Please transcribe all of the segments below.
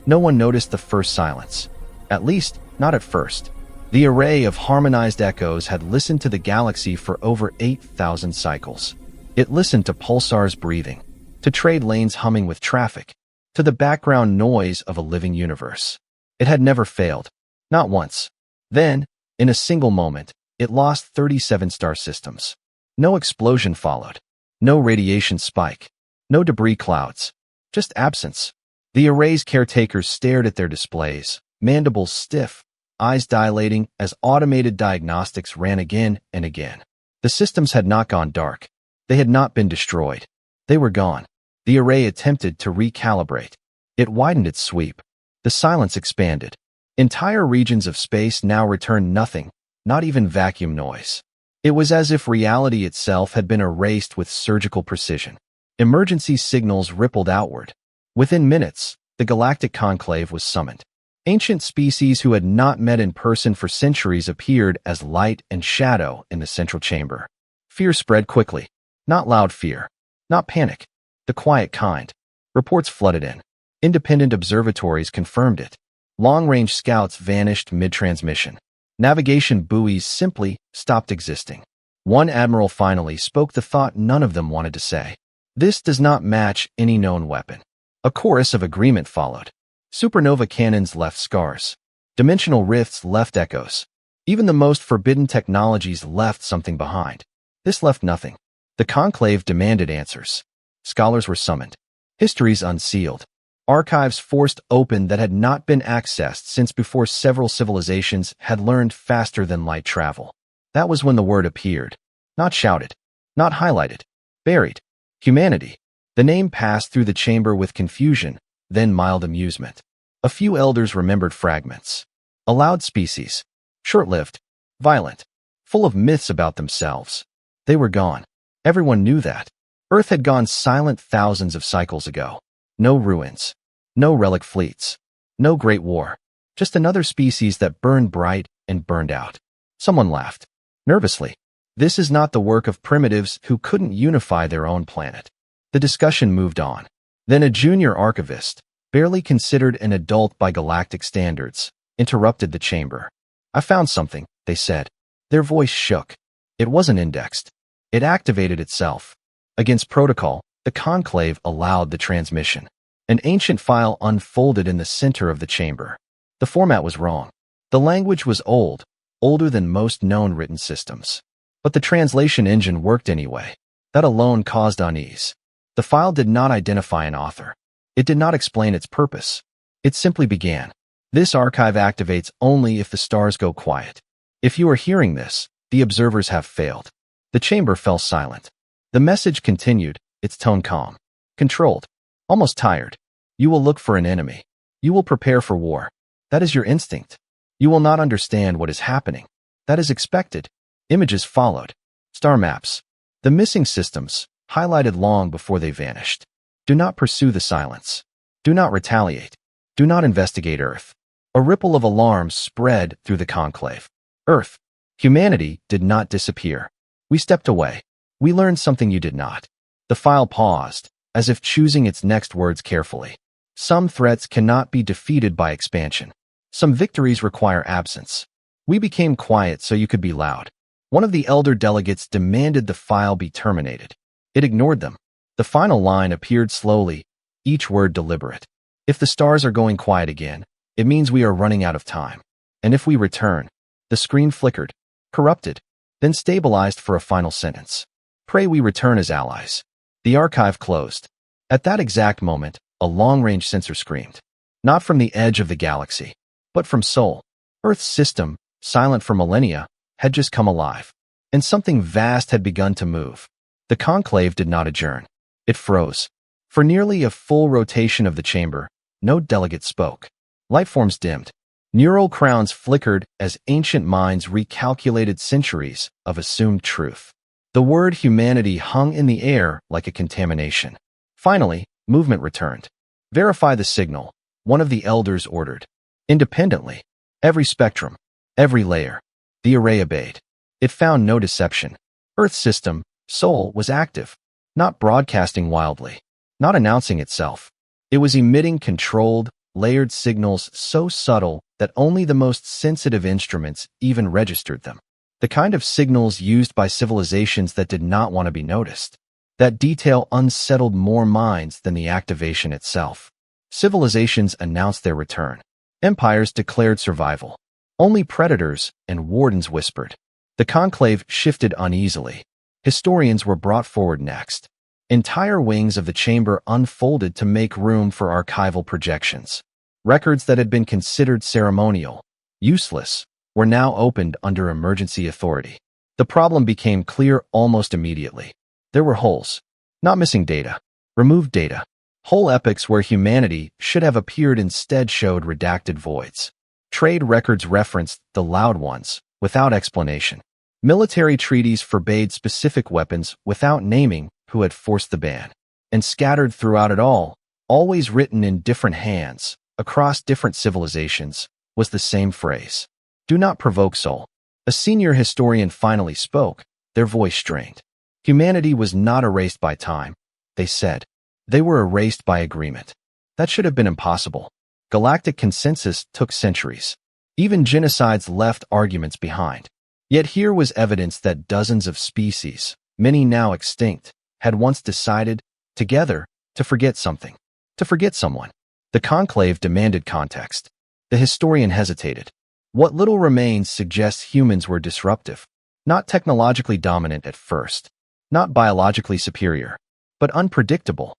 No one noticed the first silence. At least, not at first. The array of harmonized echoes had listened to the galaxy for over 8,000 cycles. It listened to pulsars breathing, to trade lanes humming with traffic, to the background noise of a living universe. It had never failed. Not once. Then, in a single moment, it lost 37 star systems. No explosion followed. No radiation spike. No debris clouds. Just absence. The array's caretakers stared at their displays, mandibles stiff, eyes dilating as automated diagnostics ran again and again. The systems had not gone dark. They had not been destroyed. They were gone. The array attempted to recalibrate. It widened its sweep. The silence expanded. Entire regions of space now returned nothing, not even vacuum noise. It was as if reality itself had been erased with surgical precision. Emergency signals rippled outward. Within minutes, the galactic conclave was summoned. Ancient species who had not met in person for centuries appeared as light and shadow in the central chamber. Fear spread quickly. Not loud fear. Not panic. The quiet kind. Reports flooded in. Independent observatories confirmed it. Long-range scouts vanished mid-transmission. Navigation buoys simply stopped existing. One admiral finally spoke the thought none of them wanted to say. This does not match any known weapon. A chorus of agreement followed. Supernova cannons left scars. Dimensional rifts left echoes. Even the most forbidden technologies left something behind. This left nothing. The conclave demanded answers. Scholars were summoned. Histories unsealed. Archives forced open that had not been accessed since before several civilizations had learned faster than light travel. That was when the word appeared. Not shouted. Not highlighted. Buried. Humanity. The name passed through the chamber with confusion, then mild amusement. A few elders remembered fragments. A loud species. Short-lived. Violent. Full of myths about themselves. They were gone. Everyone knew that. Earth had gone silent thousands of cycles ago. No ruins. No relic fleets. No great war. Just another species that burned bright and burned out. Someone laughed. Nervously. This is not the work of primitives who couldn't unify their own planet. The discussion moved on. Then a junior archivist, barely considered an adult by galactic standards, interrupted the chamber. I found something, they said. Their voice shook. It wasn't indexed. It activated itself. Against protocol, the conclave allowed the transmission. An ancient file unfolded in the center of the chamber. The format was wrong. The language was old, older than most known written systems. But the translation engine worked anyway. That alone caused unease. The file did not identify an author. It did not explain its purpose. It simply began. This archive activates only if the stars go quiet. If you are hearing this, the observers have failed. The chamber fell silent. The message continued, its tone calm. Controlled. Almost tired. You will look for an enemy. You will prepare for war. That is your instinct. You will not understand what is happening. That is expected. Images followed. Star maps. The missing systems, highlighted long before they vanished. Do not pursue the silence. Do not retaliate. Do not investigate Earth. A ripple of alarm spread through the conclave. Earth. Humanity did not disappear. We stepped away. We learned something you did not. The file paused, as if choosing its next words carefully. Some threats cannot be defeated by expansion. Some victories require absence. We became quiet so you could be loud. One of the elder delegates demanded the file be terminated. It ignored them. The final line appeared slowly, each word deliberate. If the stars are going quiet again, it means we are running out of time. And if we return, the screen flickered, corrupted, then stabilized for a final sentence. Pray we return as allies. The archive closed. At that exact moment, a long-range sensor screamed. Not from the edge of the galaxy, but from Sol. Earth's system, silent for millennia, had just come alive. And something vast had begun to move. The conclave did not adjourn. It froze. For nearly a full rotation of the chamber, no delegate spoke. Lifeforms dimmed. Neural crowns flickered as ancient minds recalculated centuries of assumed truth. The word humanity hung in the air like a contamination. Finally, movement returned. Verify the signal, one of the elders ordered. Independently. Every spectrum. Every layer. The array obeyed. It found no deception. Earth's system, Sol, was active. Not broadcasting wildly. Not announcing itself. It was emitting controlled, layered signals so subtle that only the most sensitive instruments even registered them. The kind of signals used by civilizations that did not want to be noticed. That detail unsettled more minds than the activation itself. Civilizations announced their return. Empires declared survival. Only predators and wardens whispered. The conclave shifted uneasily. Historians were brought forward next. Entire wings of the chamber unfolded to make room for archival projections. Records that had been considered ceremonial, useless, were now opened under emergency authority. The problem became clear almost immediately. There were holes. Not missing data. Removed data. Whole epochs where humanity should have appeared instead showed redacted voids. Trade records referenced the loud ones, without explanation. Military treaties forbade specific weapons without naming who had forced the ban. And scattered throughout it all, always written in different hands, across different civilizations, was the same phrase. Do not provoke soul. A senior historian finally spoke, their voice strained. Humanity was not erased by time, they said. They were erased by agreement. That should have been impossible. Galactic consensus took centuries. Even genocides left arguments behind. Yet here was evidence that dozens of species, many now extinct, had once decided, together, to forget something, to forget someone. The conclave demanded context. The historian hesitated. What little remains suggests humans were disruptive, not technologically dominant at first, not biologically superior, but unpredictable.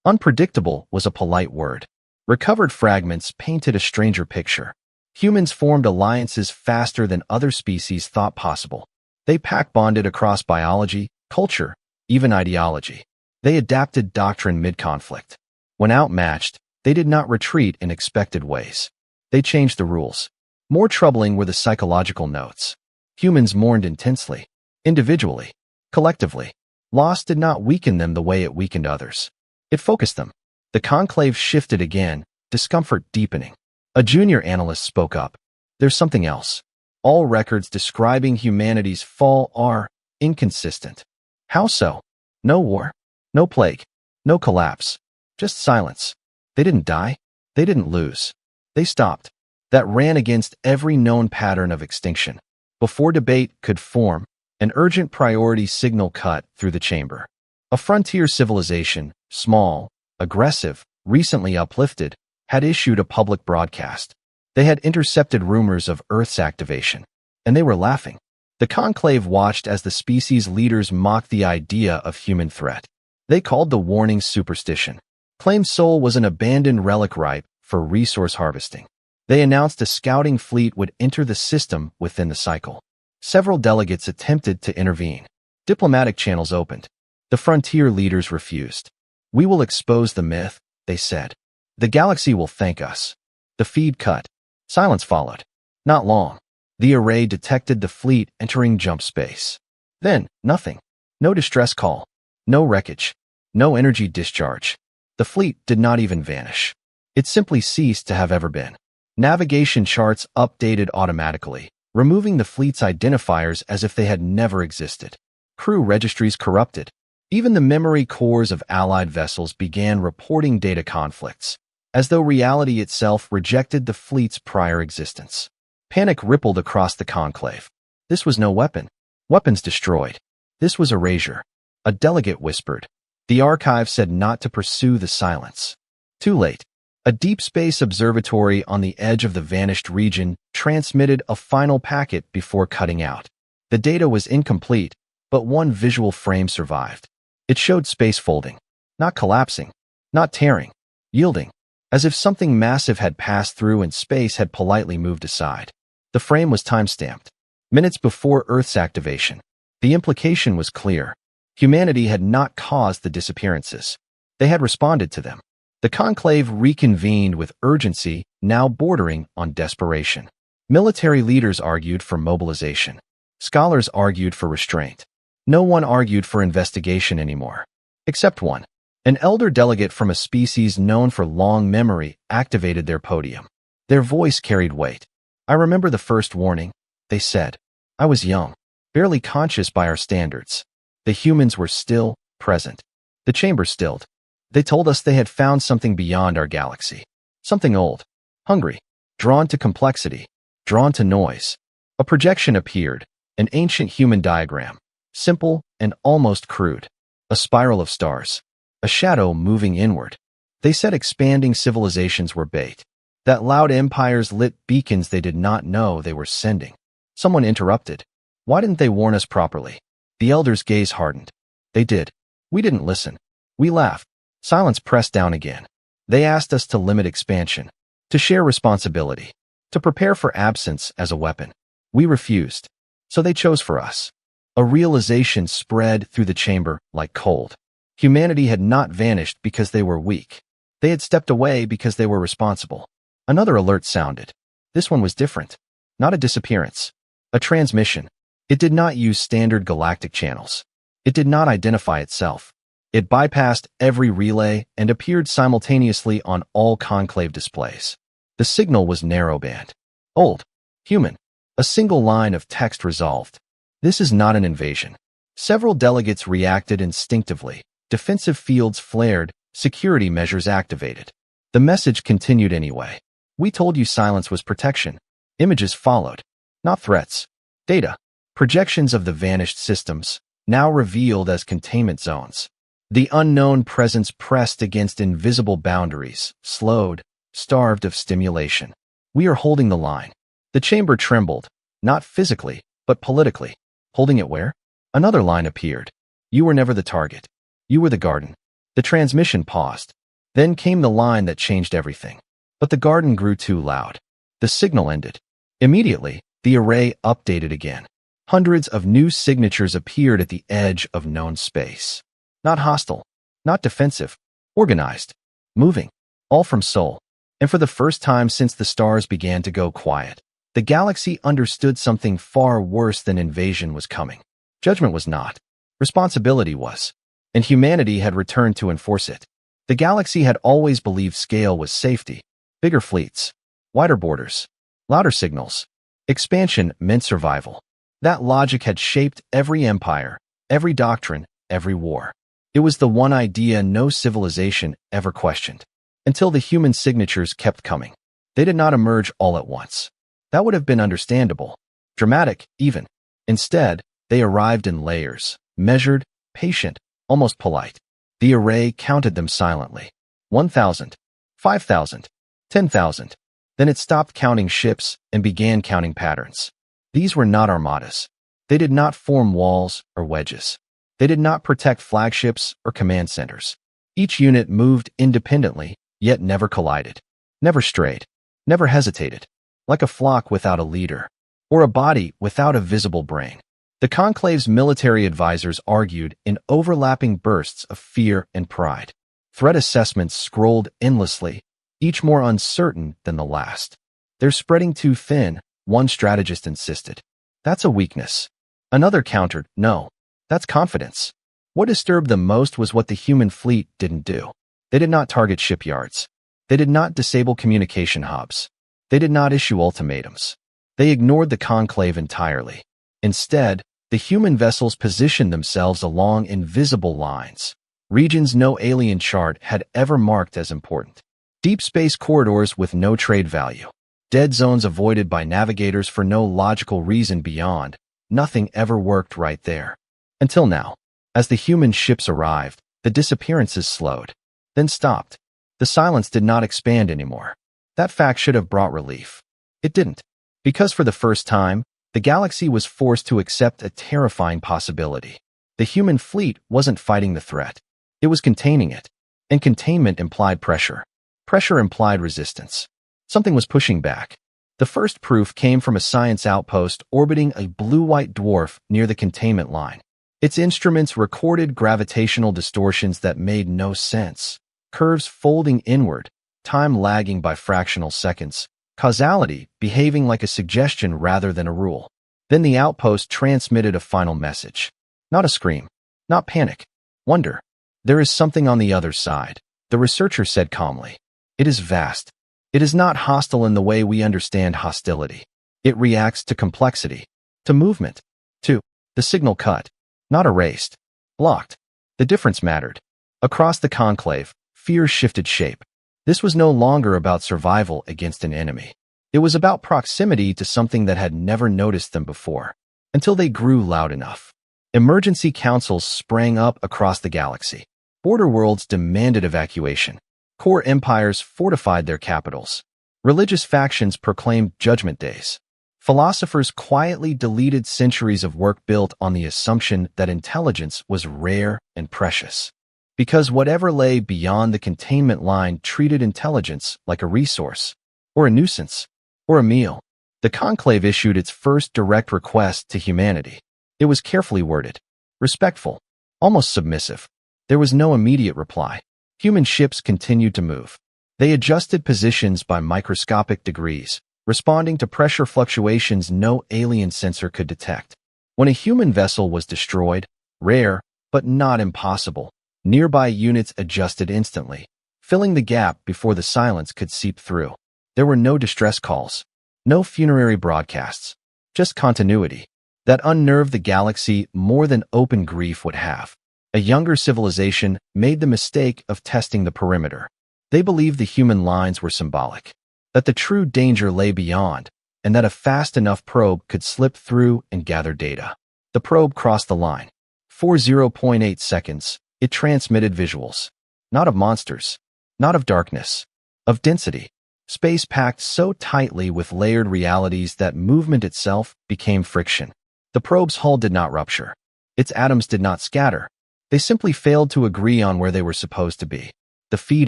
Unpredictable was a polite word. Recovered fragments painted a stranger picture. Humans formed alliances faster than other species thought possible. They pack-bonded across biology, culture, even ideology. They adapted doctrine mid-conflict. When outmatched, they did not retreat in expected ways. They changed the rules. More troubling were the psychological notes. Humans mourned intensely, individually, collectively. Loss did not weaken them the way it weakened others. It focused them. The conclave shifted again, discomfort deepening. A junior analyst spoke up. There's something else. All records describing humanity's fall are inconsistent. How so? No war, no plague, no collapse, just silence. They didn't die. They didn't lose. They stopped. That ran against every known pattern of extinction. Before debate could form, an urgent priority signal cut through the chamber. A frontier civilization, small, aggressive, recently uplifted, had issued a public broadcast. They had intercepted rumors of Earth's activation, and they were laughing. The conclave watched as the species leaders mocked the idea of human threat. They called the warning superstition. Claimed Sol was an abandoned relic ripe for resource harvesting. They announced a scouting fleet would enter the system within the cycle. Several delegates attempted to intervene. Diplomatic channels opened. The frontier leaders refused. We will expose the myth, they said. The galaxy will thank us. The feed cut. Silence followed. Not long. The array detected the fleet entering jump space. Then, nothing. No distress call. No wreckage. No energy discharge. The fleet did not even vanish. It simply ceased to have ever been. Navigation charts updated automatically, removing the fleet's identifiers as if they had never existed. Crew registries corrupted. Even the memory cores of Allied vessels began reporting data conflicts, as though reality itself rejected the fleet's prior existence. Panic rippled across the conclave. This was no weapon. Weapons destroyed. This was erasure. A delegate whispered. The archive said not to pursue the silence. Too late. A deep space observatory on the edge of the vanished region transmitted a final packet before cutting out. The data was incomplete, but one visual frame survived. It showed space folding, not collapsing, not tearing, yielding, as if something massive had passed through and space had politely moved aside. The frame was time-stamped. Minutes before Earth's activation. The implication was clear. Humanity had not caused the disappearances. They had responded to them. The conclave reconvened with urgency, now bordering on desperation. Military leaders argued for mobilization. Scholars argued for restraint. No one argued for investigation anymore. Except one. An elder delegate from a species known for long memory activated their podium. Their voice carried weight. I remember the first warning, they said. I was young, barely conscious by our standards. The humans were still present. The chamber stilled. They told us they had found something beyond our galaxy. Something old, hungry, drawn to complexity, drawn to noise. A projection appeared, an ancient human diagram, simple and almost crude. A spiral of stars, a shadow moving inward. They said expanding civilizations were bait, that loud empires lit beacons they did not know they were sending. Someone interrupted. Why didn't they warn us properly? The elders' gaze hardened. They did. We didn't listen. We laughed. Silence pressed down again. They asked us to limit expansion, to share responsibility, to prepare for absence as a weapon. We refused. So they chose for us. A realization spread through the chamber like cold. Humanity had not vanished because they were weak. They had stepped away because they were responsible. Another alert sounded. This one was different. Not a disappearance. A transmission. It did not use standard galactic channels. It did not identify itself. It bypassed every relay and appeared simultaneously on all conclave displays. The signal was narrowband. Old. Human. A single line of text resolved. This is not an invasion. Several delegates reacted instinctively. Defensive fields flared, security measures activated. The message continued anyway. We told you silence was protection. Images followed. Not threats. Data. Projections of the vanished systems, now revealed as containment zones. The unknown presence pressed against invisible boundaries, slowed, starved of stimulation. We are holding the line. The chamber trembled, not physically, but politically. Holding it where? Another line appeared. You were never the target. You were the garden. The transmission paused. Then came the line that changed everything. But the garden grew too loud. The signal ended. Immediately, the array updated again. Hundreds of new signatures appeared at the edge of known space. Not hostile, not defensive, organized, moving, all from Sol. And for the first time since the stars began to go quiet, the galaxy understood something far worse than invasion was coming. Judgment was not. Responsibility was. And humanity had returned to enforce it. The galaxy had always believed scale was safety. Bigger fleets, wider borders, louder signals. Expansion meant survival. That logic had shaped every empire, every doctrine, every war. It was the one idea no civilization ever questioned. Until the human signatures kept coming. They did not emerge all at once. That would have been understandable, dramatic even. Instead, they arrived in layers, measured, patient, almost polite. The array counted them silently. 1,000, 5,000, 10,000. Then it stopped counting ships and began counting patterns. These were not armadas. They did not form walls or wedges. They did not protect flagships or command centers. Each unit moved independently, yet never collided, never strayed, never hesitated, like a flock without a leader, or a body without a visible brain. The conclave's military advisors argued in overlapping bursts of fear and pride. Threat assessments scrolled endlessly, each more uncertain than the last. They're spreading too thin, one strategist insisted. That's a weakness. Another countered, no, that's confidence. What disturbed them most was what the human fleet didn't do. They did not target shipyards. They did not disable communication hubs. They did not issue ultimatums. They ignored the conclave entirely. Instead, the human vessels positioned themselves along invisible lines, regions no alien chart had ever marked as important. Deep space corridors with no trade value. Dead zones avoided by navigators for no logical reason beyond. Nothing ever worked right there. Until now. As the human ships arrived, the disappearances slowed, then stopped. The silence did not expand anymore. That fact should have brought relief. It didn't. Because for the first time, the galaxy was forced to accept a terrifying possibility. The human fleet wasn't fighting the threat. It was containing it. And containment implied pressure. Pressure implied resistance. Something was pushing back. The first proof came from a science outpost orbiting a blue-white dwarf near the containment line. Its instruments recorded gravitational distortions that made no sense. Curves folding inward, time lagging by fractional seconds, causality behaving like a suggestion rather than a rule. Then the outpost transmitted a final message. Not a scream, not panic, wonder. There is something on the other side, the researcher said calmly. It is vast. It is not hostile in the way we understand hostility. It reacts to complexity, to movement, to the signal cut, not erased, blocked. The difference mattered. Across the conclave, fear shifted shape. This was no longer about survival against an enemy. It was about proximity to something that had never noticed them before, until they grew loud enough. Emergency councils sprang up across the galaxy. Border worlds demanded evacuation. Core empires fortified their capitals. Religious factions proclaimed judgment days. Philosophers quietly deleted centuries of work built on the assumption that intelligence was rare and precious. Because whatever lay beyond the containment line treated intelligence like a resource, or a nuisance, or a meal. The conclave issued its first direct request to humanity. It was carefully worded, respectful, almost submissive. There was no immediate reply. Human ships continued to move. They adjusted positions by microscopic degrees, responding to pressure fluctuations no alien sensor could detect. When a human vessel was destroyed, rare, but not impossible, nearby units adjusted instantly, filling the gap before the silence could seep through. There were no distress calls, no funerary broadcasts, just continuity. That unnerved the galaxy more than open grief would have. A younger civilization made the mistake of testing the perimeter. They believed the human lines were symbolic, that the true danger lay beyond, and that a fast enough probe could slip through and gather data. The probe crossed the line. For 0.8 seconds, it transmitted visuals. Not of monsters, not of darkness, of density. Space packed so tightly with layered realities that movement itself became friction. The probe's hull did not rupture. Its atoms did not scatter. They simply failed to agree on where they were supposed to be. The feed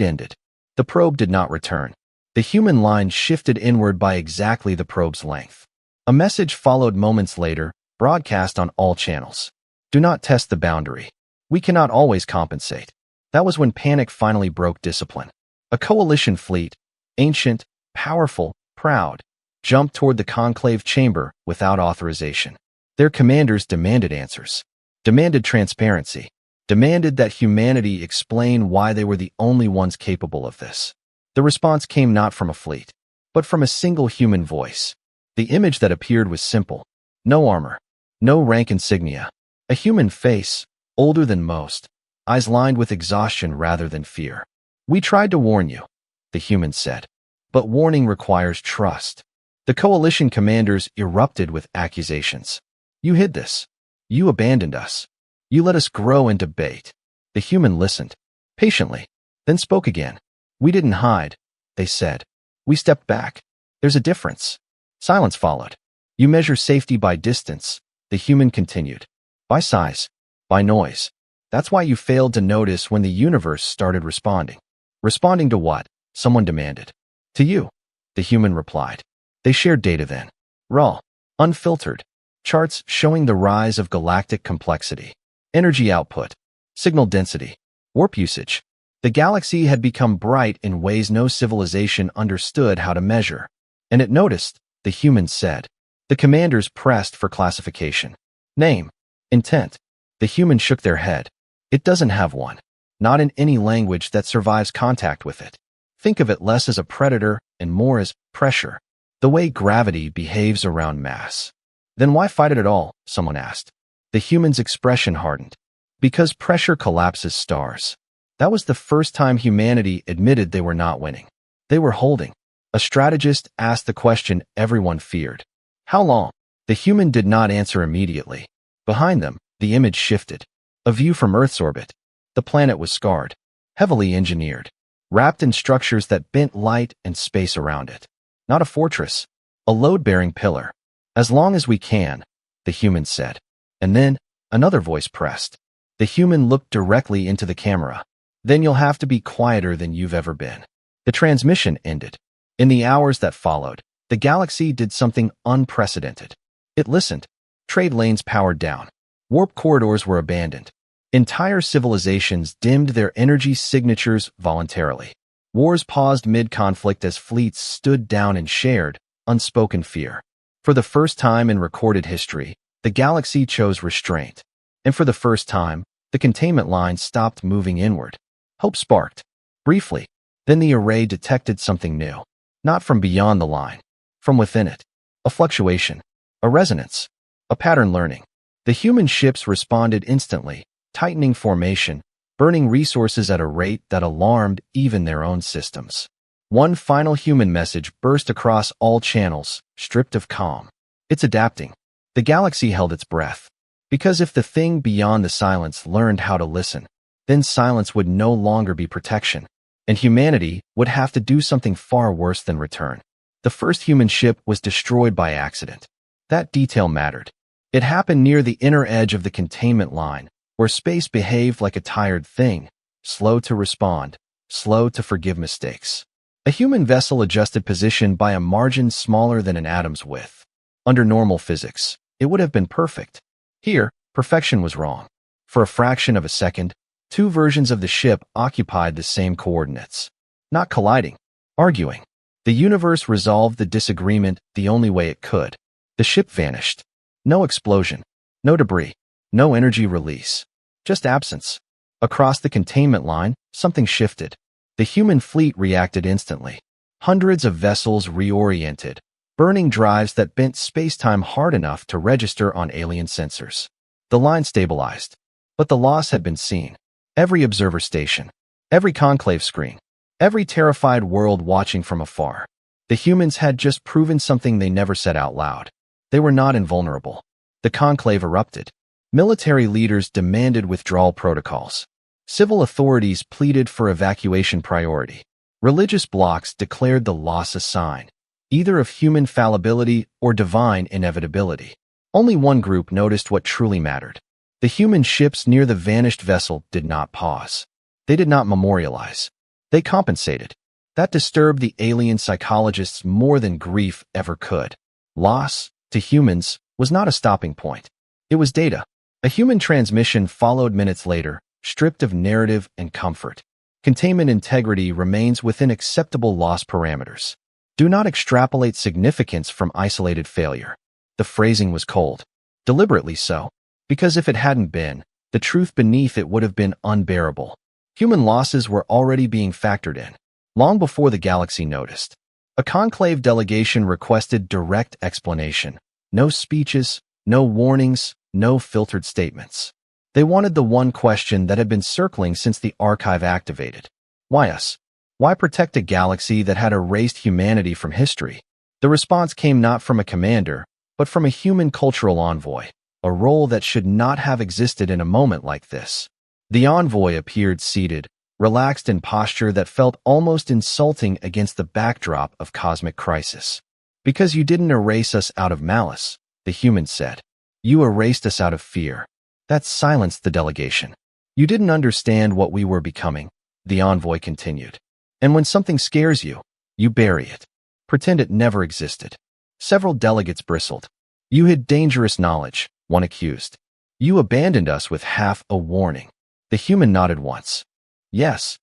ended. The probe did not return. The human line shifted inward by exactly the probe's length. A message followed moments later, broadcast on all channels. Do not test the boundary. We cannot always compensate. That was when panic finally broke discipline. A coalition fleet, ancient, powerful, proud, jumped toward the conclave chamber without authorization. Their commanders demanded answers, demanded transparency, demanded that humanity explain why they were the only ones capable of this. The response came not from a fleet, but from a single human voice. The image that appeared was simple. No armor, no rank insignia. A human face, older than most, eyes lined with exhaustion rather than fear. We tried to warn you, the human said, but warning requires trust. The coalition commanders erupted with accusations. You hid this. You abandoned us. You let us grow into bait. The human listened, patiently, then spoke again. We didn't hide, they said. We stepped back. There's a difference. Silence followed. You measure safety by distance, the human continued. By size, by noise. That's why you failed to notice when the universe started responding. Responding to what? Someone demanded. To you, the human replied. They shared data then. Raw, unfiltered. Charts showing the rise of galactic complexity. Energy output. Signal density. Warp usage. The galaxy had become bright in ways no civilization understood how to measure. And it noticed, the humans said. The commanders pressed for classification. Name. Intent. The humans shook their head. It doesn't have one. Not in any language that survives contact with it. Think of it less as a predator and more as pressure. The way gravity behaves around mass. Then why fight it at all? Someone asked. The human's expression hardened. Because pressure collapses stars. That was the first time humanity admitted they were not winning. They were holding. A strategist asked the question everyone feared. How long? The human did not answer immediately. Behind them, the image shifted. A view from Earth's orbit. The planet was scarred, heavily engineered, wrapped in structures that bent light and space around it. Not a fortress, a load-bearing pillar. As long as we can, the human said. And then, another voice pressed. The human looked directly into the camera. Then you'll have to be quieter than you've ever been. The transmission ended. In the hours that followed, the galaxy did something unprecedented. It listened. Trade lanes powered down. Warp corridors were abandoned. Entire civilizations dimmed their energy signatures voluntarily. Wars paused mid-conflict as fleets stood down in shared, unspoken fear. For the first time in recorded history, the galaxy chose restraint. And for the first time, the containment line stopped moving inward. Hope sparked. Briefly, then the array detected something new. Not from beyond the line. From within it. A fluctuation. A resonance. A pattern learning. The human ships responded instantly, tightening formation, burning resources at a rate that alarmed even their own systems. One final human message burst across all channels, stripped of calm. It's adapting. The galaxy held its breath. Because if the thing beyond the silence learned how to listen, then silence would no longer be protection, and humanity would have to do something far worse than return. The first human ship was destroyed by accident. That detail mattered. It happened near the inner edge of the containment line, where space behaved like a tired thing, slow to respond, slow to forgive mistakes. A human vessel adjusted position by a margin smaller than an atom's width. Under normal physics, it would have been perfect. Here, perfection was wrong. For a fraction of a second, two versions of the ship occupied the same coordinates. Not colliding, arguing. The universe resolved the disagreement the only way it could. The ship vanished. No explosion, no debris, no energy release. Just absence. Across the containment line, something shifted. The human fleet reacted instantly. Hundreds of vessels reoriented, burning drives that bent space-time hard enough to register on alien sensors. The line stabilized, but the loss had been seen. Every observer station, every conclave screen, every terrified world watching from afar. The humans had just proven something they never said out loud. They were not invulnerable. The conclave erupted. Military leaders demanded withdrawal protocols. Civil authorities pleaded for evacuation priority. Religious blocs declared the loss a sign, either of human fallibility or divine inevitability. Only one group noticed what truly mattered. The human ships near the vanished vessel did not pause. They did not memorialize. They compensated. That disturbed the alien psychologists more than grief ever could. Loss, to humans, was not a stopping point. It was data. A human transmission followed minutes later, stripped of narrative and comfort. Containment integrity remains within acceptable loss parameters. Do not extrapolate significance from isolated failure. The phrasing was cold. Deliberately so. Because if it hadn't been, the truth beneath it would have been unbearable. Human losses were already being factored in, long before the galaxy noticed. A conclave delegation requested direct explanation. No speeches, no warnings, no filtered statements. They wanted the one question that had been circling since the archive activated. Why us? Why protect a galaxy that had erased humanity from history? The response came not from a commander, but from a human cultural envoy, a role that should not have existed in a moment like this. The envoy appeared seated, relaxed in posture that felt almost insulting against the backdrop of cosmic crisis. Because you didn't erase us out of malice, the human said. You erased us out of fear. That silenced the delegation. You didn't understand what we were becoming, the envoy continued. And when something scares you, you bury it. Pretend it never existed. Several delegates bristled. You hid dangerous knowledge, one accused. You abandoned us with half a warning. The human nodded once. Yes.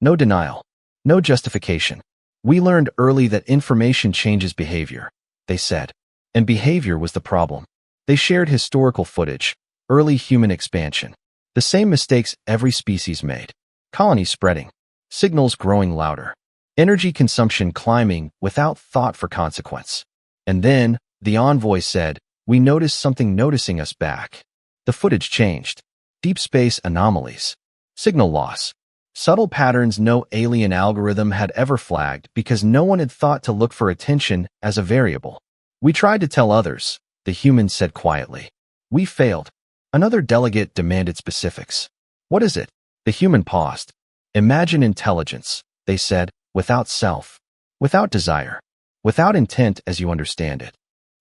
No denial. No justification. We learned early that information changes behavior, they said. And behavior was the problem. They shared historical footage, early human expansion. The same mistakes every species made. Colonies spreading. Signals growing louder. Energy consumption climbing without thought for consequence. And then, the envoy said, we noticed something noticing us back. The footage changed. Deep space anomalies. Signal loss. Subtle patterns no alien algorithm had ever flagged because no one had thought to look for attention as a variable. We tried to tell others, the human said quietly. We failed. Another delegate demanded specifics. What is it? The human paused. Imagine intelligence, they said, without self, without desire, without intent as you understand it.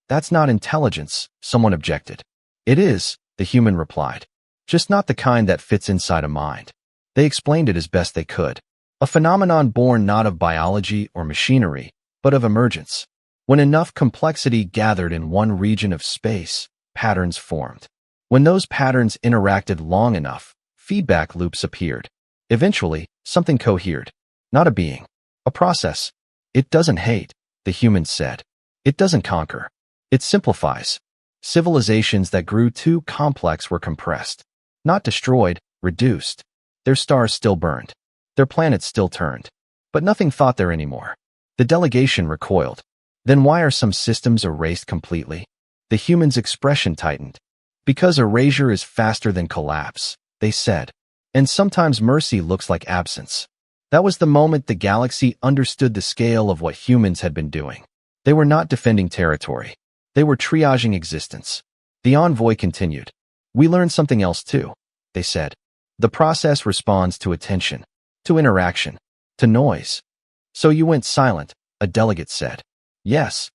That's not intelligence, someone objected. It is, the human replied. Just not the kind that fits inside a mind. They explained it as best they could. A phenomenon born not of biology or machinery, but of emergence. When enough complexity gathered in one region of space, patterns formed. When those patterns interacted long enough, feedback loops appeared. Eventually, something cohered. Not a being. A process. It doesn't hate, the human said. It doesn't conquer. It simplifies. Civilizations that grew too complex were compressed. Not destroyed, reduced. Their stars still burned. Their planets still turned. But nothing thought there anymore. The delegation recoiled. Then why are some systems erased completely? The human's expression tightened. Because erasure is faster than collapse, they said. And sometimes mercy looks like absence. That was the moment the galaxy understood the scale of what humans had been doing. They were not defending territory. They were triaging existence. The envoy continued. We learned something else too, they said. The process responds to attention, to interaction, to noise. So you went silent, a delegate said. Yes.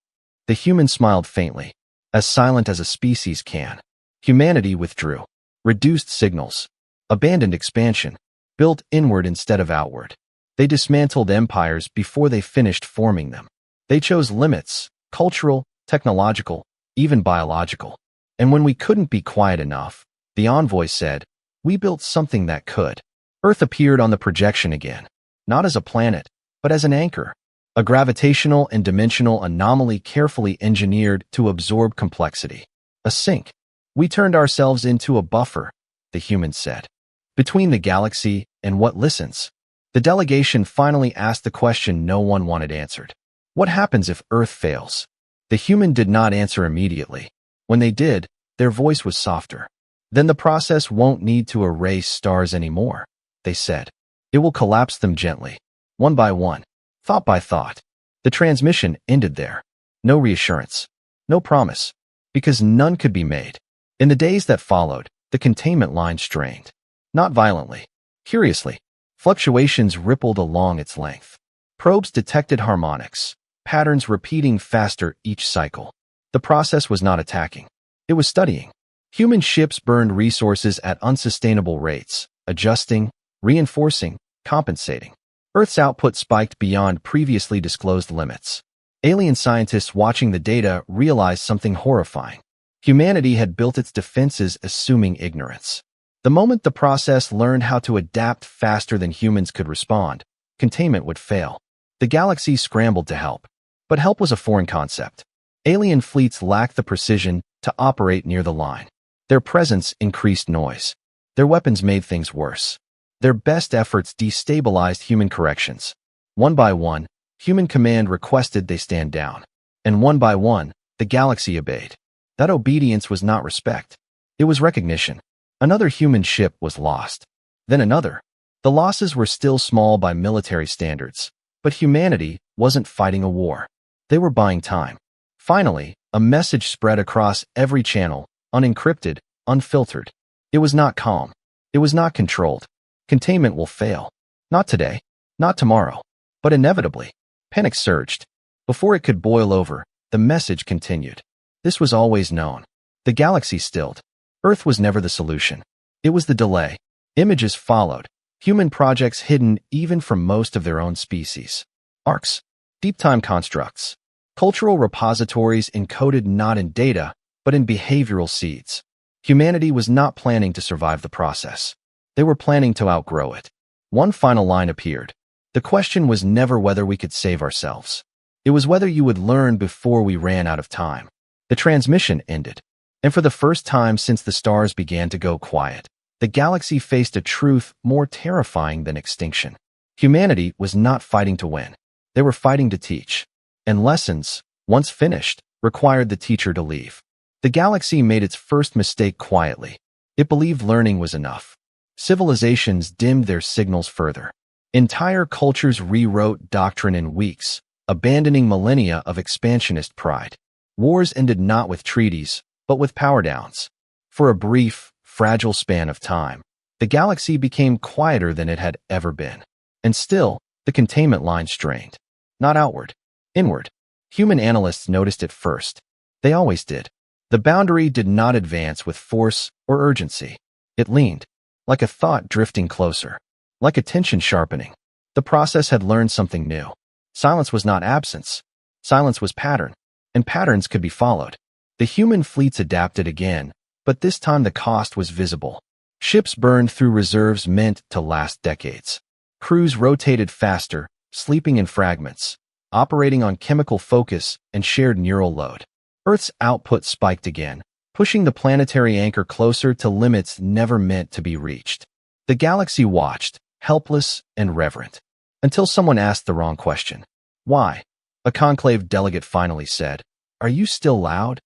The human smiled faintly, as silent as a species can. Humanity withdrew, reduced signals, abandoned expansion, built inward instead of outward. They dismantled empires before they finished forming them. They chose limits, cultural, technological, even biological. And when we couldn't be quiet enough, the envoy said, we built something that could. Earth appeared on the projection again, not as a planet, but as an anchor, a gravitational and dimensional anomaly carefully engineered to absorb complexity. A sink. We turned ourselves into a buffer, the human said, between the galaxy and what listens. The delegation finally asked the question no one wanted answered. What happens if Earth fails? The human did not answer immediately. When they did, their voice was softer. Then the process won't need to erase stars anymore, they said. It will collapse them gently, one by one, thought by thought. The transmission ended there. No reassurance, no promise, because none could be made. In the days that followed, the containment line strained. Not violently, curiously. Fluctuations rippled along its length. Probes detected harmonics, patterns repeating faster each cycle. The process was not attacking. It was studying. Human ships burned resources at unsustainable rates, adjusting, reinforcing, compensating. Earth's output spiked beyond previously disclosed limits. Alien scientists watching the data realized something horrifying. Humanity had built its defenses assuming ignorance. The moment the process learned how to adapt faster than humans could respond, containment would fail. The galaxy scrambled to help. But help was a foreign concept. Alien fleets lacked the precision to operate near the line. Their presence increased noise. Their weapons made things worse. Their best efforts destabilized human corrections. One by one, human command requested they stand down. And one by one, the galaxy obeyed. That obedience was not respect. It was recognition. Another human ship was lost. Then another. The losses were still small by military standards, but humanity wasn't fighting a war. They were buying time. Finally, a message spread across every channel, unencrypted, unfiltered. It was not calm. It was not controlled. Containment will fail. Not today, not tomorrow, but inevitably. Panic surged. Before it could boil over, the message continued. This was always known. The galaxy stilled. Earth was never the solution. It was the delay. Images followed. Human projects hidden even from most of their own species. Arcs. Deep time constructs. Cultural repositories encoded not in data, but in behavioral seeds. Humanity was not planning to survive the process. They were planning to outgrow it. One final line appeared. The question was never whether we could save ourselves. It was whether you would learn before we ran out of time. The transmission ended. And for the first time since the stars began to go quiet, the galaxy faced a truth more terrifying than extinction. Humanity was not fighting to win. They were fighting to teach. And lessons, once finished, required the teacher to leave. The galaxy made its first mistake quietly. It believed learning was enough. Civilizations dimmed their signals further. Entire cultures rewrote doctrine in weeks, abandoning millennia of expansionist pride. Wars ended not with treaties, but with power downs. For a brief, fragile span of time, the galaxy became quieter than it had ever been. And still, the containment line strained. Not outward, inward. Human analysts noticed it first. They always did. The boundary did not advance with force or urgency. It leaned, like a thought drifting closer, like a tension sharpening. The process had learned something new. Silence was not absence. Silence was pattern, and patterns could be followed. The human fleets adapted again, but this time the cost was visible. Ships burned through reserves meant to last decades. Crews rotated faster, sleeping in fragments, operating on chemical focus and shared neural load. Earth's output spiked again, pushing the planetary anchor closer to limits never meant to be reached. The galaxy watched, helpless and reverent, until someone asked the wrong question. Why? A conclave delegate finally said, "Are you still loud?"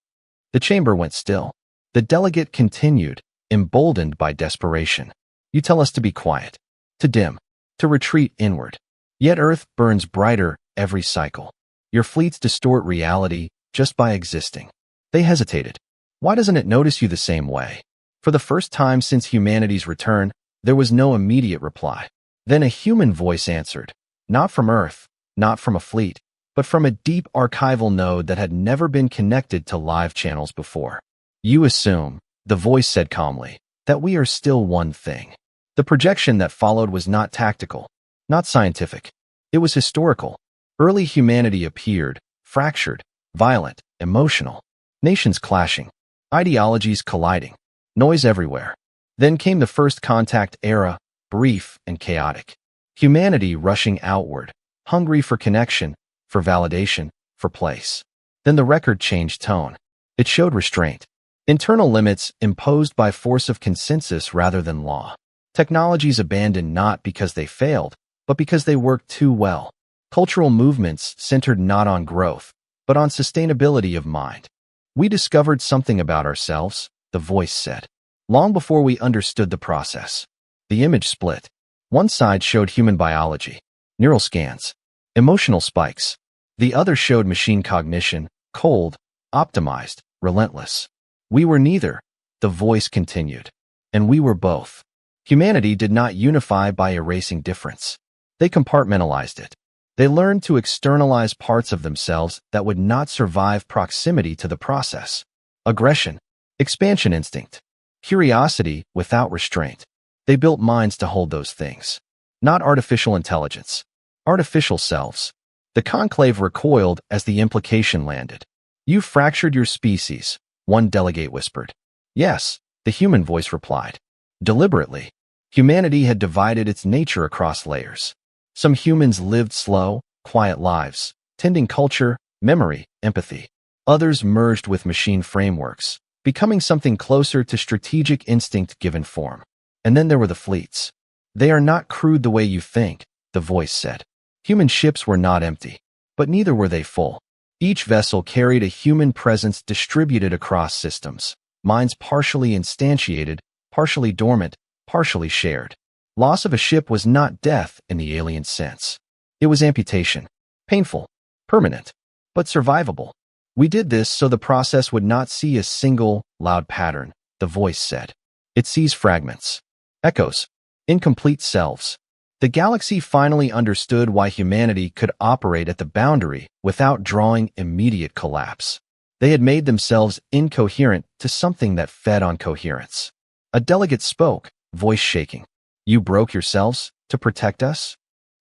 The chamber went still. The delegate continued, emboldened by desperation. "You tell us to be quiet, to dim, to retreat inward. Yet Earth burns brighter every cycle. Your fleets distort reality just by existing. They hesitated. Why doesn't it notice you the same way? For the first time since humanity's return, there was no immediate reply. Then a human voice answered. Not from Earth, not from a fleet, but from a deep archival node that had never been connected to live channels before. You assume, the voice said calmly, that we are still one thing. The projection that followed was not tactical, not scientific. It was historical. Early humanity appeared, fractured, violent, emotional. Nations clashing, ideologies colliding, noise everywhere. Then came the first contact era, brief and chaotic. Humanity rushing outward, hungry for connection, for validation, for place. Then the record changed tone. It showed restraint. Internal limits imposed by force of consensus rather than law. Technologies abandoned not because they failed, but because they worked too well. Cultural movements centered not on growth, but on sustainability of mind. We discovered something about ourselves, the voice said, long before we understood the process. The image split. One side showed human biology, neural scans, emotional spikes. The other showed machine cognition, cold, optimized, relentless. We were neither, the voice continued. And we were both. Humanity did not unify by erasing difference. They compartmentalized it. They learned to externalize parts of themselves that would not survive proximity to the process. Aggression, expansion instinct, curiosity without restraint. They built minds to hold those things. Not artificial intelligence. Artificial selves. The conclave recoiled as the implication landed. You fractured your species, one delegate whispered. Yes, the human voice replied. Deliberately. Humanity had divided its nature across layers. Some humans lived slow, quiet lives, tending culture, memory, empathy. Others merged with machine frameworks, becoming something closer to strategic instinct given form. And then there were the fleets. They are not crude the way you think, the voice said. Human ships were not empty, but neither were they full. Each vessel carried a human presence distributed across systems, minds partially instantiated, partially dormant, partially shared. Loss of a ship was not death in the alien sense. It was amputation. Painful, permanent, but survivable. We did this so the process would not see a single, loud pattern, the voice said. It sees fragments, echoes, incomplete selves. The galaxy finally understood why humanity could operate at the boundary without drawing immediate collapse. They had made themselves incoherent to something that fed on coherence. A delegate spoke, voice shaking. You broke yourselves to protect us?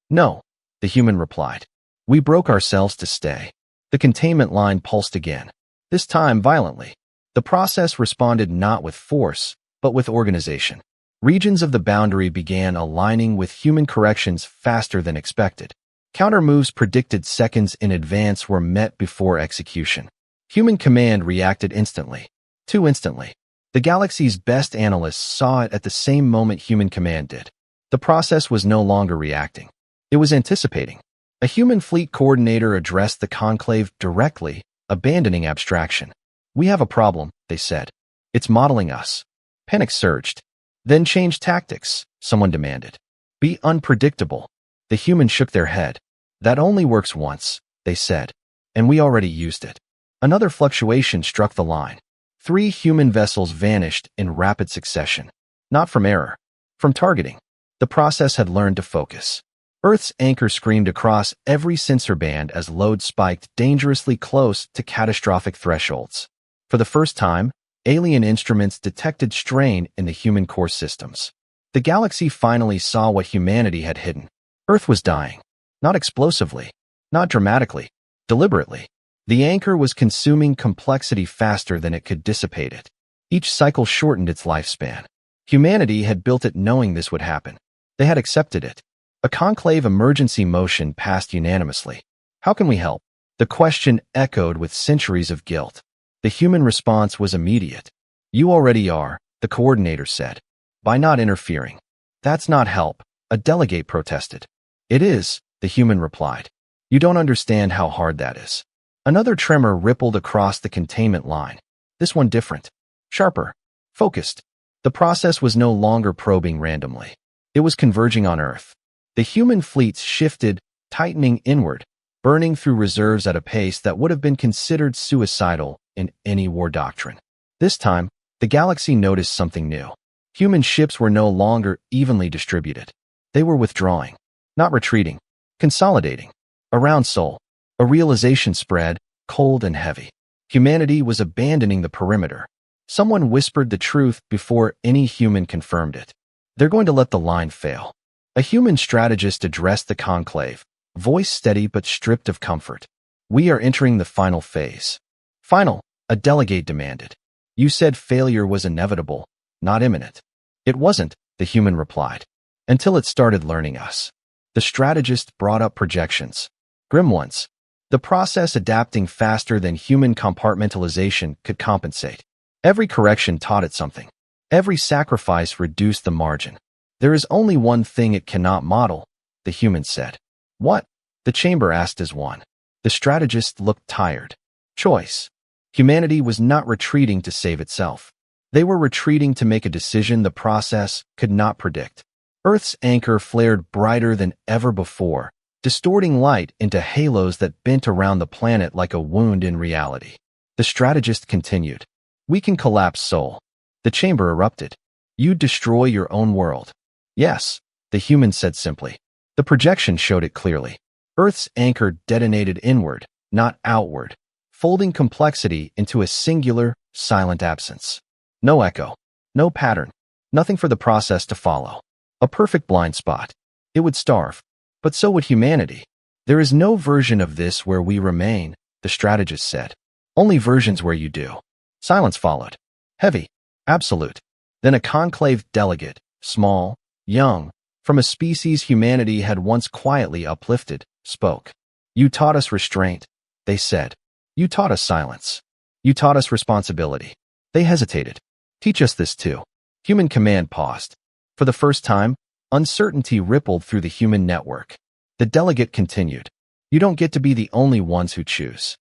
No, the human replied. We broke ourselves to stay. The containment line pulsed again, this time violently. The process responded not with force, but with organization. Regions of the boundary began aligning with human corrections faster than expected. Counter-moves predicted seconds in advance were met before execution. Human command reacted instantly. Too instantly. The galaxy's best analysts saw it at the same moment human command did. The process was no longer reacting. It was anticipating. A human fleet coordinator addressed the conclave directly, abandoning abstraction. We have a problem, they said. It's modeling us. Panic surged. Then change tactics, someone demanded. Be unpredictable. The humans shook their head. That only works once, they said. And we already used it. Another fluctuation struck the line. 3 human vessels vanished in rapid succession. Not from error, from targeting. The process had learned to focus. Earth's anchor screamed across every sensor band as load spiked dangerously close to catastrophic thresholds. For the first time, alien instruments detected strain in the human core systems. The galaxy finally saw what humanity had hidden. Earth was dying. Not explosively, not dramatically, deliberately. The anchor was consuming complexity faster than it could dissipate it. Each cycle shortened its lifespan. Humanity had built it knowing this would happen. They had accepted it. A conclave emergency motion passed unanimously. How can we help? The question echoed with centuries of guilt. The human response was immediate. You already are, the coordinator said. By not interfering. That's not help, a delegate protested. It is, the human replied. You don't understand how hard that is. Another tremor rippled across the containment line. This one different. Sharper. Focused. The process was no longer probing randomly. It was converging on Earth. The human fleets shifted, tightening inward, burning through reserves at a pace that would have been considered suicidal in any war doctrine. This time, the galaxy noticed something new. Human ships were no longer evenly distributed. They were withdrawing, not retreating, consolidating. Around Sol, a realization spread, cold and heavy. Humanity was abandoning the perimeter. Someone whispered the truth before any human confirmed it. They're going to let the line fail. A human strategist addressed the conclave, voice steady but stripped of comfort. We are entering the final phase. Final, a delegate demanded. You said failure was inevitable, not imminent. It wasn't, the human replied, until it started learning us. The strategist brought up projections. Grim ones. The process adapting faster than human compartmentalization could compensate. Every correction taught it something. Every sacrifice reduced the margin. There is only one thing it cannot model, the human said. What? The chamber asked as one. The strategist looked tired. Choice. Humanity was not retreating to save itself. They were retreating to make a decision the process could not predict. Earth's anchor flared brighter than ever before, distorting light into halos that bent around the planet like a wound in reality. The strategist continued. We can collapse Sol. The chamber erupted. You destroy your own world. Yes, the human said simply. The projection showed it clearly. Earth's anchor detonated inward, not outward, folding complexity into a singular, silent absence. No echo, no pattern, nothing for the process to follow. A perfect blind spot. It would starve. But so would humanity. There is no version of this where we remain, the strategist said. Only versions where you do. Silence followed. Heavy. Absolute. Then a conclave delegate, small, young, from a species humanity had once quietly uplifted, spoke. You taught us restraint, they said. You taught us silence. You taught us responsibility. They hesitated. Teach us this too. Human command paused. For the first time, uncertainty rippled through the human network. The delegate continued. You don't get to be the only ones who choose.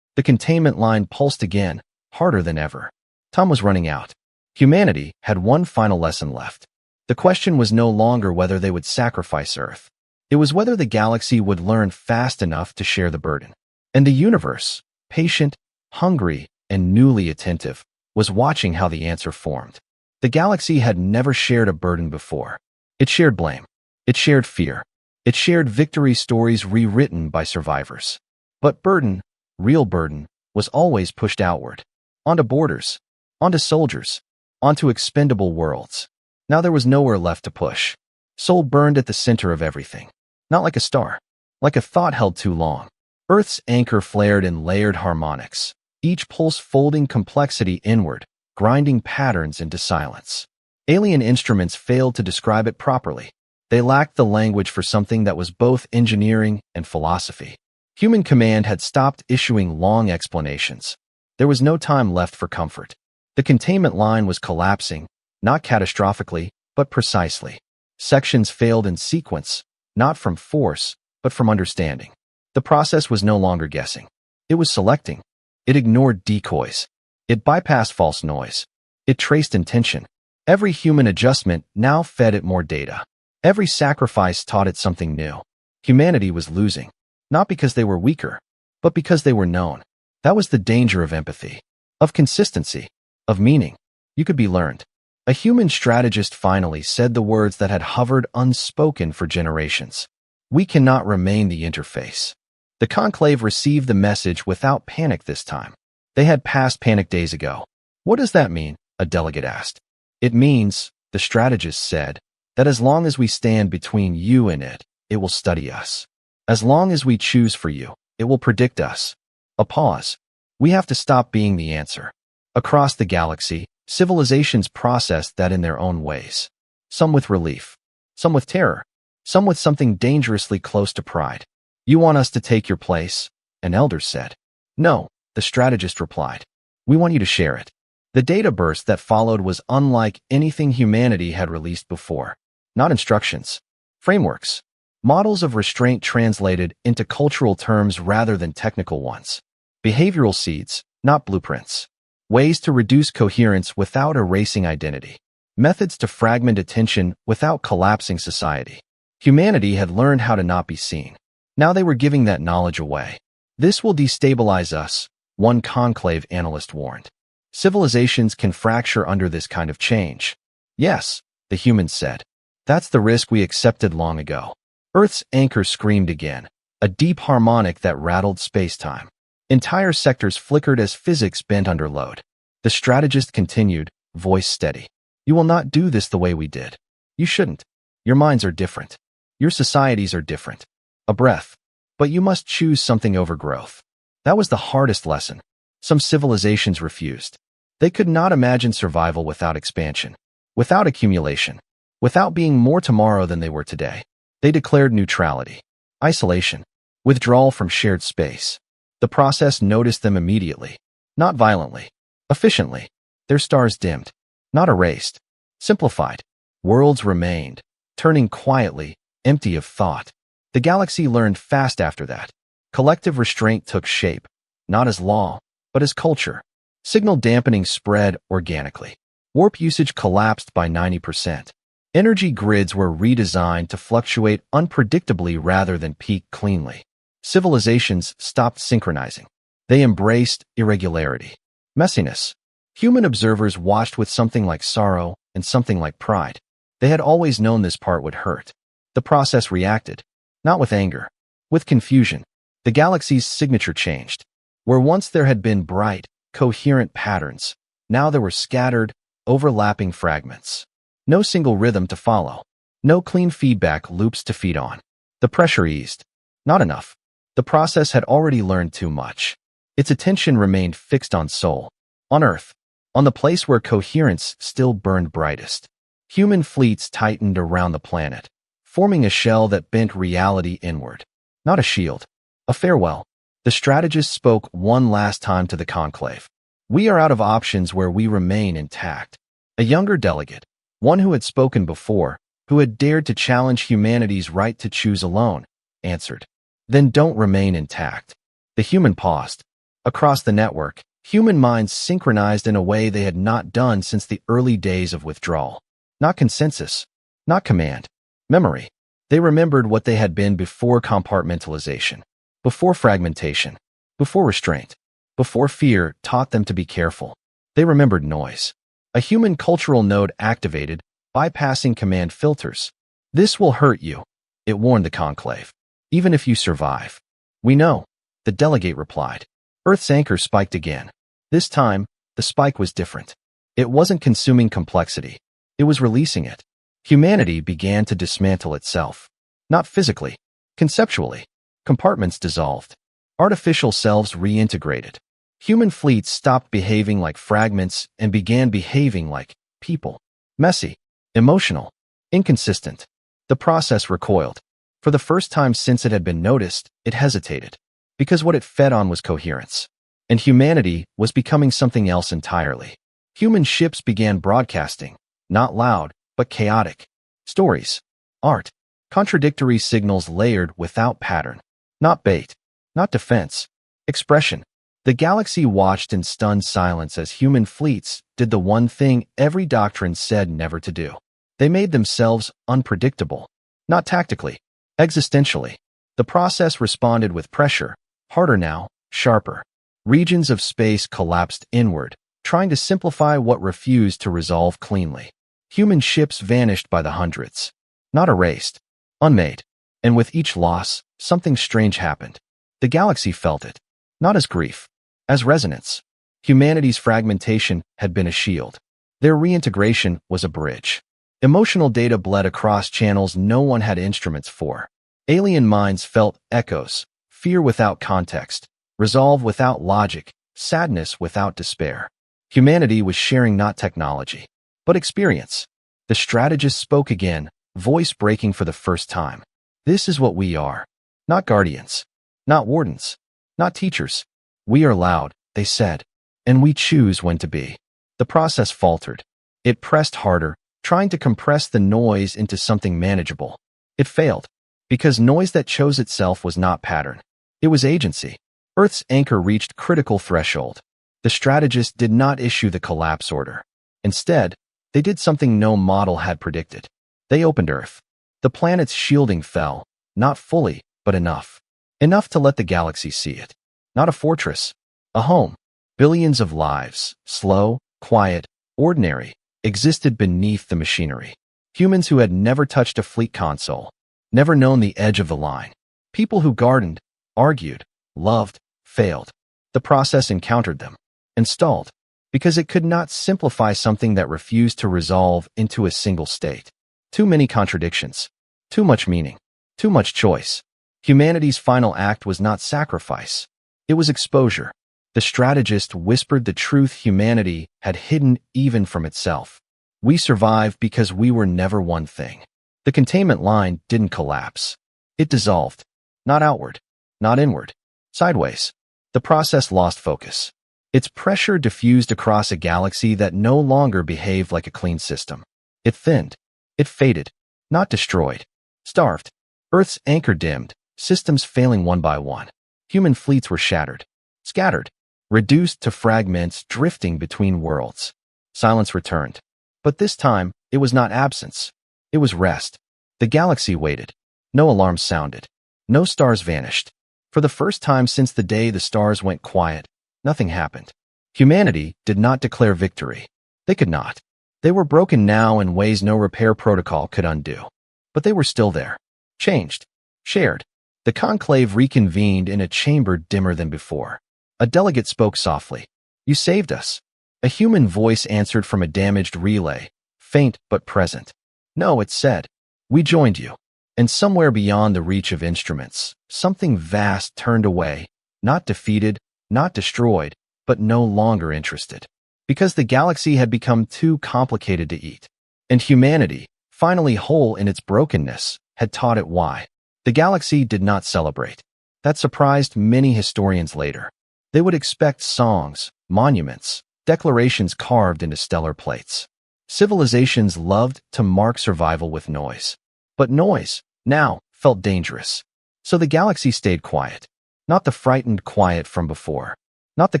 The containment line pulsed again, harder than ever. Time was running out. Humanity had one final lesson left. The question was no longer whether they would sacrifice Earth. It was whether the galaxy would learn fast enough to share the burden. And the universe, patient, hungry, and newly attentive, was watching how the answer formed. The galaxy had never shared a burden before. It shared blame. It shared fear. It shared victory stories rewritten by survivors. But burden, real burden, was always pushed outward. Onto borders. Onto soldiers. Onto expendable worlds. Now there was nowhere left to push. Sol burned at the center of everything. Not like a star. Like a thought held too long. Earth's anchor flared in layered harmonics. Each pulse folding complexity inward, grinding patterns into silence. Alien instruments failed to describe it properly. They lacked the language for something that was both engineering and philosophy. Human command had stopped issuing long explanations. There was no time left for comfort. The containment line was collapsing, not catastrophically, but precisely. Sections failed in sequence, not from force, but from understanding. The process was no longer guessing. It was selecting. It ignored decoys. It bypassed false noise. It traced intention. Every human adjustment now fed it more data. Every sacrifice taught it something new. Humanity was losing, not because they were weaker, but because they were known. That was the danger of empathy, of consistency, of meaning. You could be learned. A human strategist finally said the words that had hovered unspoken for generations. We cannot remain the interface. The conclave received the message without panic this time. They had passed panic days ago. What does that mean? A delegate asked. It means, the strategist said, that as long as we stand between you and it, it will study us. As long as we choose for you, it will predict us. A pause. We have to stop being the answer. Across the galaxy, civilizations processed that in their own ways. Some with relief. Some with terror. Some with something dangerously close to pride. You want us to take your place? An elder said. No, the strategist replied. We want you to share it. The data burst that followed was unlike anything humanity had released before. Not instructions. Frameworks. Models of restraint translated into cultural terms rather than technical ones. Behavioral seeds, not blueprints. Ways to reduce coherence without erasing identity. Methods to fragment attention without collapsing society. Humanity had learned how to not be seen. Now they were giving that knowledge away. This will destabilize us, one conclave analyst warned. Civilizations can fracture under this kind of change. Yes, the humans said. That's the risk we accepted long ago. Earth's anchor screamed again, a deep harmonic that rattled space-time. Entire sectors flickered as physics bent under load. The strategist continued, voice steady. You will not do this the way we did. You shouldn't. Your minds are different. Your societies are different. A breath. But you must choose something over growth. That was the hardest lesson. Some civilizations refused. They could not imagine survival without expansion, without accumulation, without being more tomorrow than they were today. They declared neutrality, isolation, withdrawal from shared space. The process noticed them immediately, not violently, efficiently. Their stars dimmed, not erased, simplified. Worlds remained, turning quietly, empty of thought. The galaxy learned fast after that. Collective restraint took shape, not as law, but as culture. Signal dampening spread organically. Warp usage collapsed by 90%. Energy grids were redesigned to fluctuate unpredictably rather than peak cleanly. Civilizations stopped synchronizing. They embraced irregularity, messiness. Human observers watched with something like sorrow and something like pride. They had always known this part would hurt. The process reacted, not with anger, with confusion. The galaxy's signature changed. Where once there had been bright, coherent patterns, now there were scattered, overlapping fragments. No single rhythm to follow. No clean feedback loops to feed on. The pressure eased. Not enough. The process had already learned too much. Its attention remained fixed on soul, on Earth, on the place where coherence still burned brightest. Human fleets tightened around the planet, forming a shell that bent reality inward. Not a shield. A farewell. The strategist spoke one last time to the conclave. We are out of options where we remain intact. A younger delegate, one who had spoken before, who had dared to challenge humanity's right to choose alone, answered. Then don't remain intact. The human paused. Across the network, human minds synchronized in a way they had not done since the early days of withdrawal. Not consensus, not command, memory. They remembered what they had been before compartmentalization, before fragmentation, before restraint, before fear taught them to be careful. They remembered noise. A human cultural node activated, bypassing command filters. This will hurt you, it warned the conclave. Even if you survive. We know, the delegate replied. Earth's anchor spiked again. This time, the spike was different. It wasn't consuming complexity. It was releasing it. Humanity began to dismantle itself. Not physically, conceptually. Compartments dissolved. Artificial selves reintegrated. Human fleets stopped behaving like fragments and began behaving like people. Messy, emotional, inconsistent. The process recoiled. For the first time since it had been noticed, it hesitated. Because what it fed on was coherence. And humanity was becoming something else entirely. Human ships began broadcasting, not loud, but chaotic. Stories, art, contradictory signals layered without pattern. Not bait, not defense, expression. The galaxy watched in stunned silence as human fleets did the one thing every doctrine said never to do. They made themselves unpredictable, not tactically, existentially. The process responded with pressure, harder now, sharper. Regions of space collapsed inward, trying to simplify what refused to resolve cleanly. Human ships vanished by the hundreds. Not erased, unmade. And with each loss, something strange happened. The galaxy felt it. Not as grief, as resonance. Humanity's fragmentation had been a shield. Their reintegration was a bridge. Emotional data bled across channels no one had instruments for. Alien minds felt echoes, fear without context, resolve without logic, sadness without despair. Humanity was sharing not technology, but experience. The strategist spoke again, voice breaking for the first time. This is what we are. Not guardians. Not wardens. Not teachers. We are loud, they said. And we choose when to be. The process faltered. It pressed harder, trying to compress the noise into something manageable. It failed. Because noise that chose itself was not pattern. It was agency. Earth's anchor reached critical threshold. The strategist did not issue the collapse order. Instead, they did something no model had predicted. They opened Earth. The planet's shielding fell, not fully, but enough. Enough to let the galaxy see it. Not a fortress, a home. Billions of lives, slow, quiet, ordinary, existed beneath the machinery. Humans who had never touched a fleet console, never known the edge of the line. People who gardened, argued, loved, failed. The process encountered them, installed, because it could not simplify something that refused to resolve into a single state. Too many contradictions, too much meaning, too much choice. Humanity's final act was not sacrifice. It was exposure. The strategist whispered the truth humanity had hidden even from itself. We survived because we were never one thing. The containment line didn't collapse. It dissolved. Not outward, not inward, sideways. The process lost focus. Its pressure diffused across a galaxy that no longer behaved like a clean system. It thinned. It faded. Not destroyed. Starved. Earth's anchor dimmed, systems failing one by one. Human fleets were shattered. Scattered. Reduced to fragments drifting between worlds. Silence returned. But this time, it was not absence. It was rest. The galaxy waited. No alarms sounded. No stars vanished. For the first time since the day the stars went quiet, nothing happened. Humanity did not declare victory. They could not. They were broken now in ways no repair protocol could undo. But they were still there. Changed. Shared. The conclave reconvened in a chamber dimmer than before. A delegate spoke softly. "You saved us." A human voice answered from a damaged relay, faint but present. "No," it said. "We joined you." And somewhere beyond the reach of instruments, something vast turned away, not defeated, not destroyed, but no longer interested. Because the galaxy had become too complicated to eat. And humanity, finally whole in its brokenness, had taught it why. The galaxy did not celebrate. That surprised many historians later. They would expect songs, monuments, declarations carved into stellar plates. Civilizations loved to mark survival with noise. But noise, now, felt dangerous. So the galaxy stayed quiet. Not the frightened quiet from before. Not the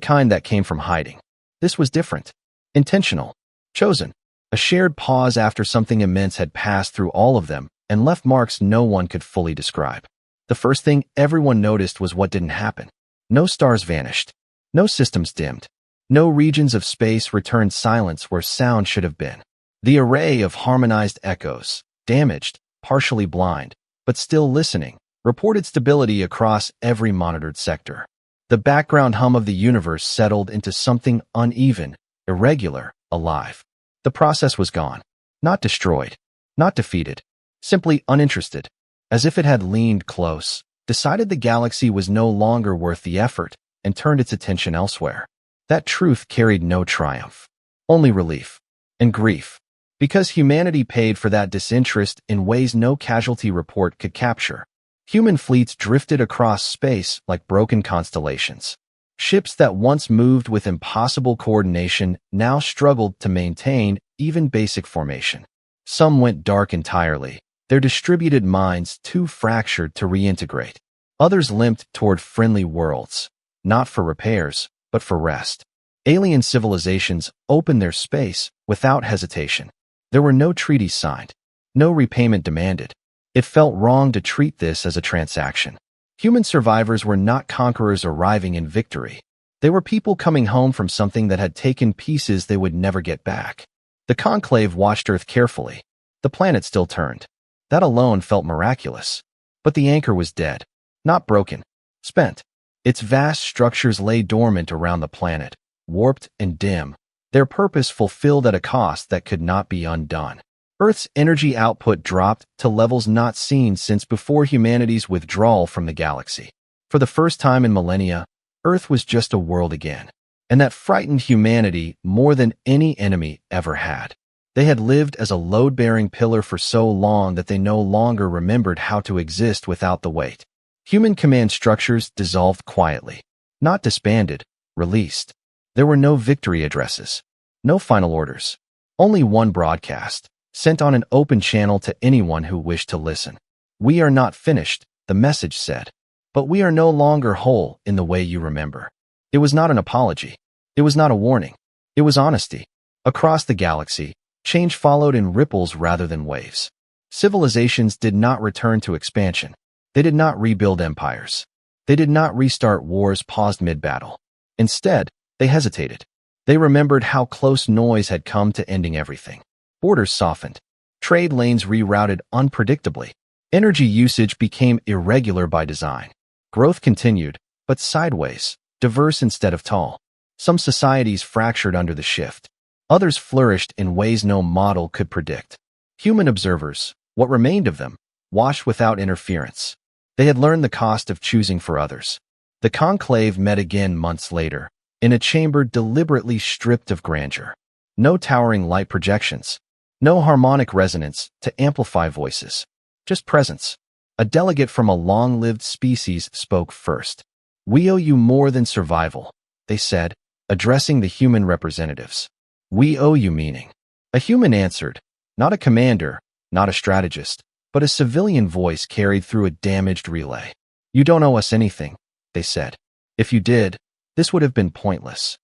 kind that came from hiding. This was different. Intentional. Chosen. A shared pause after something immense had passed through all of them and left marks no one could fully describe. The first thing everyone noticed was what didn't happen. No stars vanished. No systems dimmed. No regions of space returned silence where sound should have been. The array of harmonized echoes, damaged, partially blind, but still listening, reported stability across every monitored sector. The background hum of the universe settled into something uneven, irregular, alive. The process was gone. Not destroyed. Not defeated. Simply uninterested. As if it had leaned close, decided the galaxy was no longer worth the effort, and turned its attention elsewhere. That truth carried no triumph. Only relief. And grief. Because humanity paid for that disinterest in ways no casualty report could capture. Human fleets drifted across space like broken constellations. Ships that once moved with impossible coordination now struggled to maintain even basic formation. Some went dark entirely, their distributed minds too fractured to reintegrate. Others limped toward friendly worlds, not for repairs, but for rest. Alien civilizations opened their space without hesitation. There were no treaties signed, no repayment demanded. It felt wrong to treat this as a transaction. Human survivors were not conquerors arriving in victory. They were people coming home from something that had taken pieces they would never get back. The conclave watched Earth carefully. The planet still turned. That alone felt miraculous. But the anchor was dead. Not broken. Spent. Its vast structures lay dormant around the planet, warped and dim. Their purpose fulfilled at a cost that could not be undone. Earth's energy output dropped to levels not seen since before humanity's withdrawal from the galaxy. For the first time in millennia, Earth was just a world again. And that frightened humanity more than any enemy ever had. They had lived as a load-bearing pillar for so long that they no longer remembered how to exist without the weight. Human command structures dissolved quietly. Not disbanded, released. There were no victory addresses. No final orders. Only one broadcast, sent on an open channel to anyone who wished to listen. "We are not finished," the message said. "But we are no longer whole in the way you remember." It was not an apology. It was not a warning. It was honesty. Across the galaxy, change followed in ripples rather than waves. Civilizations did not return to expansion. They did not rebuild empires. They did not restart wars paused mid-battle. Instead, they hesitated. They remembered how close noise had come to ending everything. Borders softened. Trade lanes rerouted unpredictably. Energy usage became irregular by design. Growth continued, but sideways, diverse instead of tall. Some societies fractured under the shift. Others flourished in ways no model could predict. Human observers, what remained of them, watched without interference. They had learned the cost of choosing for others. The conclave met again months later, in a chamber deliberately stripped of grandeur. No towering light projections. No harmonic resonance to amplify voices. Just presence. A delegate from a long-lived species spoke first. "We owe you more than survival," they said, addressing the human representatives. "We owe you meaning." A human answered, not a commander, not a strategist, but a civilian voice carried through a damaged relay. "You don't owe us anything," they said. "If you did, this would have been pointless."